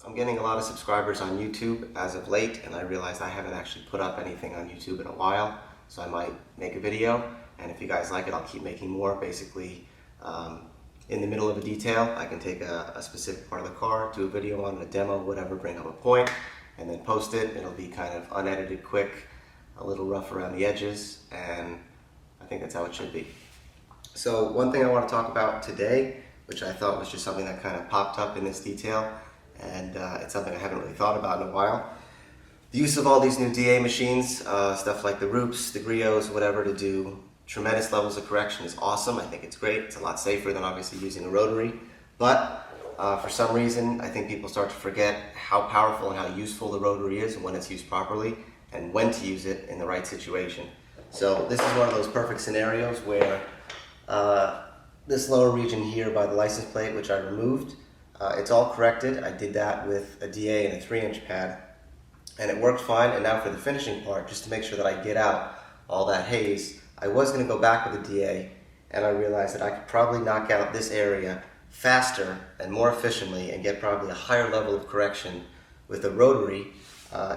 I'm getting a lot of subscribers on YouTube as of late, and I realized I haven't actually put up anything on YouTube in a while, so I might make a video, and if you guys like it, I'll keep making more. Basically, in the middle of a detail, I can take a specific part of the car, do a video on it, a demo, whatever, bring up a point, and then post it. It'll be kind of unedited, quick, a little rough around the edges, and I think that's how it should be. So one thing I want to talk about today, which I thought was just something that kind of popped up in this detail, and it's something I haven't really thought about in a while. The use of all these new DA machines, stuff like the Roops, the Griots, whatever, to do tremendous levels of correction is awesome. I think it's great. It's a lot safer than obviously using a rotary. But for some reason, I think people start to forget how powerful and how useful the rotary is when it's used properly and when to use it in the right situation. So this is one of those perfect scenarios where this lower region here by the license plate, which I removed, it's all corrected. I did that with a DA and a 3-inch pad, and it worked fine. And now for the finishing part, just to make sure that I get out all that haze, I was going to go back with a DA, and I realized that I could probably knock out this area faster and more efficiently and get probably a higher level of correction with a rotary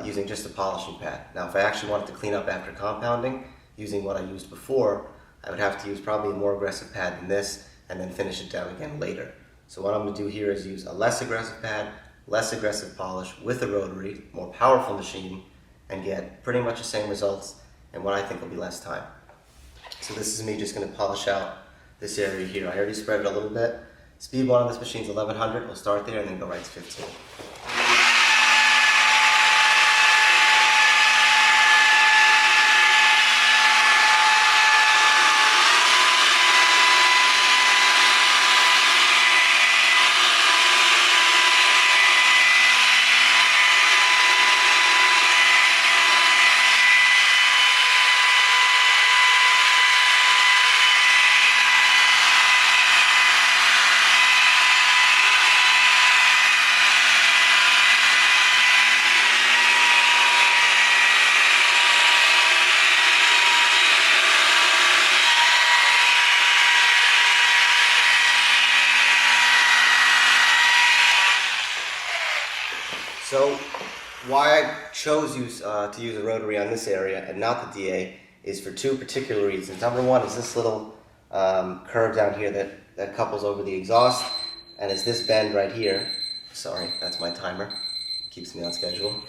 using just a polishing pad. Now if I actually wanted to clean up after compounding using what I used before, I would have to use probably a more aggressive pad than this and then finish it down again later. So what I'm going to do here is use a less aggressive pad, less aggressive polish with a rotary, more powerful machine, and get pretty much the same results in what I think will be less time. So this is me just going to polish out this area here. I already spread it a little bit. Speed 1 on this machine is 1100. We'll start there and then go right to 15. So why I chose to use a rotary on this area and not the DA is for two particular reasons. Number one is this little curve down here that couples over the exhaust, and is this bend right here. Sorry, that's my timer. Keeps me on schedule.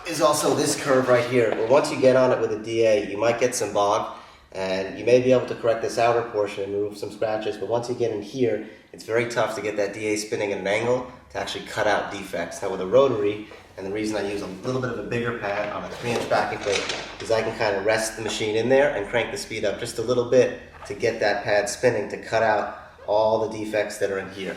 Is also this curve right here. But once you get on it with a DA, you might get some bog, and you may be able to correct this outer portion and remove some scratches, but once you get in here, it's very tough to get that DA spinning at an angle to actually cut out defects. Now with a rotary, and the reason I use a little bit of a bigger pad on a 3-inch backing plate is I can kind of rest the machine in there and crank the speed up just a little bit to get that pad spinning to cut out all the defects that are in here.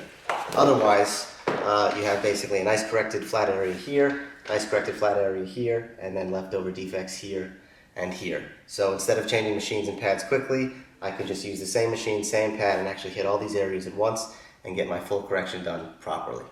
Otherwise, you have basically a nice corrected flat area here, nice corrected flat area here, and then leftover defects here and here. So instead of changing machines and pads quickly, I could just use the same machine, same pad, and actually hit all these areas at once and get my full correction done properly.